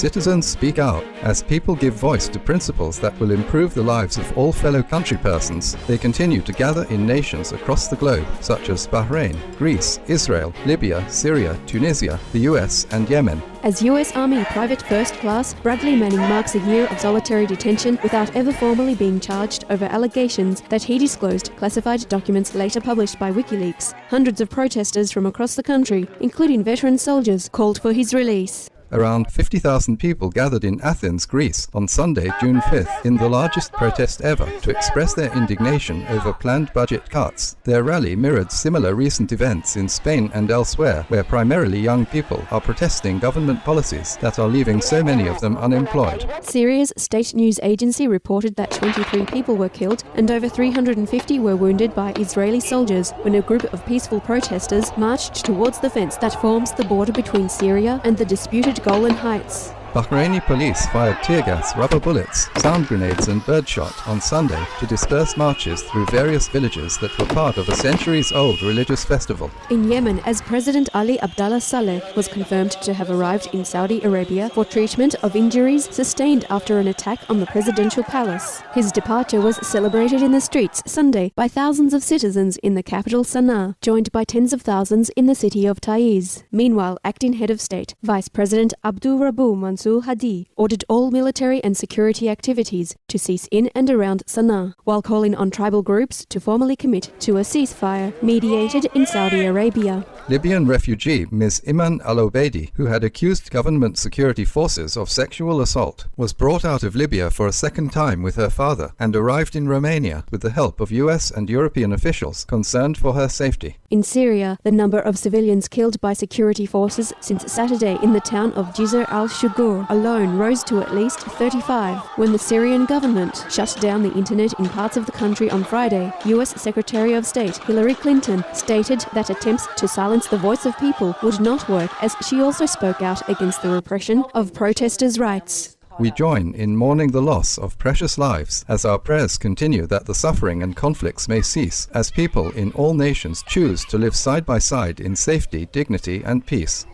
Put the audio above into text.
Citizens speak out. As people give voice to principles that will improve the lives of all fellow countrypersons, they continue to gather in nations across the globe, such as Bahrain, Greece, Israel, Libya, Syria, Tunisia, the US and Yemen. As US Army Private First Class, Bradley Manning marks a year of solitary detention without ever formally being charged over allegations that he disclosed classified documents later published by Wikileaks. Hundreds of protesters from across the country, including veteran soldiers, called for his release. Around 50,000 people gathered in Athens, Greece on Sunday, June 5th, in the largest protest ever, to express their indignation over planned budget cuts. Their rally mirrored similar recent events in Spain and elsewhere, where primarily young people are protesting government policies that are leaving so many of them unemployed. Syria's state news agency reported that 23 people were killed and over 350 were wounded by Israeli soldiers when a group of peaceful protesters marched towards the fence that forms the border between Syria and the disputed Golan Heights. Bahraini police fired tear gas, rubber bullets, sound grenades and birdshot on Sunday to disperse marches through various villages that were part of a centuries-old religious festival. In Yemen, as President Ali Abdullah Saleh was confirmed to have arrived in Saudi Arabia for treatment of injuries sustained after an attack on the presidential palace. His departure was celebrated in the streets Sunday by thousands of citizens in the capital Sana'a, joined by tens of thousands in the city of Taiz. Meanwhile, acting head of state, Vice President Abdul Rabu Mansour Hadi ordered all military and security activities to cease in and around Sana'a, while calling on tribal groups to formally commit to a ceasefire mediated in Saudi Arabia. Libyan refugee Ms. Iman al-Obeidi, who had accused government security forces of sexual assault, was brought out of Libya for a second time with her father and arrived in Romania with the help of US and European officials concerned for her safety. In Syria, the number of civilians killed by security forces since Saturday in the town of Jisr al-Shugur alone rose to at least 35 when the Syrian government shut down the internet in parts of the country on Friday. US Secretary of State Hillary Clinton stated that attempts to silence the voice of people would not work, as she also spoke out against the repression of protesters' rights. We join in mourning the loss of precious lives as our prayers continue that the suffering and conflicts may cease as people in all nations choose to live side by side in safety, dignity and peace.